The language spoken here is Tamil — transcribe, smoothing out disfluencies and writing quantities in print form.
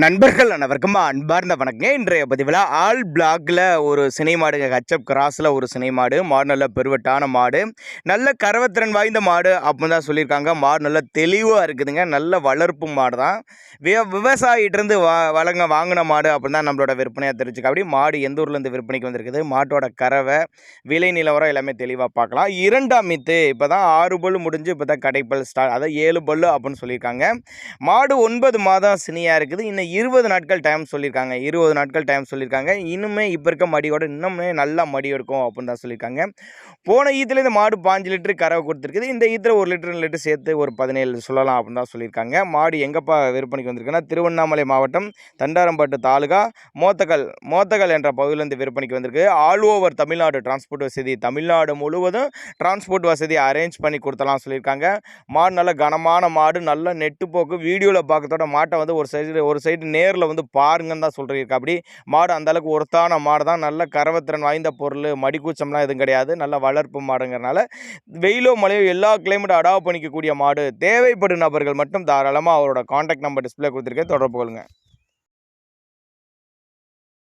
நண்பர்கள் அனைவருக்கும் அன்பார்ந்த வணக்கங்க. இன்றைய பதிவில் ஆல் பிளாக்ல ஒரு சினை மாடுங்க, ஹச்எப் கிராஸில் ஒரு சினை மாடு. மாடு நல்ல பெருவட்டான மாடு, நல்ல கரவத்திறன் வாய்ந்த மாடு அப்படின்னு தான் சொல்லியிருக்காங்க. மாடு நல்ல தெளிவாக இருக்குதுங்க, நல்ல வளர்ப்பு மாடு தான். விவசாயிட்டிருந்து வாங்கின மாடு அப்படின்னு தான் நம்மளோட விற்பனையாக தெரிஞ்சுக்க. அப்படி மாடு எந்த ஊர்லேருந்து விற்பனைக்கு வந்திருக்குது, மாட்டோட கறவை, விலை நிலவரம் எல்லாமே தெளிவாக பார்க்கலாம். இரண்டாம் மீத்து இப்போ தான் 6 பல்லு முடிஞ்சு இப்போ தான் கடைப்பல் ஸ்டார்ட், அதாவது 7 பல்லு அப்படின்னு சொல்லியிருக்காங்க. மாடு 9 மாதம் சினியாக இருக்குது. இன்னும் 20 நாட்கள் டைம் சொல்லியிருக்காங்க. 20 நாட்கள் டைம் சொல்லியிருக்காங்க. இன்னுமே இப்போ இருக்க மடியோட இன்னுமே நல்லா மடி எடுக்கும் அப்படின்னு தான் சொல்லியிருக்காங்க. போன ஈத்தில் இந்த மாடு 5 லிட்டரு கறவை கொடுத்துருக்குது. இந்த ஈத்தில் 1 லிட்டர் 2 லிட்டர் சேர்த்து ஒரு 17 சொல்லலாம் அப்படின்னு தான் சொல்லியிருக்காங்க. மாடு எங்கப்பா விற்பனைக்கு வந்திருக்குன்னா, திருவண்ணாமலை மாவட்டம் தண்டாரம்பட்டு தாலுகா மோத்தகல் என்ற பகுதியிலேருந்து விற்பனைக்கு வந்திருக்கு. ஆல் ஓவர் தமிழ்நாடு டிரான்ஸ்போர்ட் வசதி, தமிழ்நாடு முழுவதும் டிரான்ஸ்போர்ட் வசதி அரேஞ்ச் பண்ணி கொடுத்தலாம் சொல்லியிருக்காங்க. மாடு நல்ல கனமான மாடு, நல்ல நெட்டு போக்கு. வீடியோவில் பார்க்கறதோட மாட்டை வந்து ஒரு சைடு நேரில் வந்து பாருங்கன்னு தான் சொல்லியிருக்கா. அப்படி மாடு அந்தளவுக்கு ஒருத்தான மாடு தான். நல்ல கரவத்திறன் வாய்ந்த பொருள், மடிக்கூச்சம்லாம் எதுவும் கிடையாது. நல்ல வளர்ப்பு மாடுங்கிறனால வெயிலோ மழையோ எல்லா கிளைமேட்டும் அடாப்ட் பண்ணிக்கக்கூடிய மாடு. தேவைப்படும் நபர்கள் மட்டும் தாராளமாக அவரோட கான்டாக்ட் நம்பர் டிஸ்பிளே கொடுத்துருக்கேன், தொடர்பு கொள்ளுங்கள்.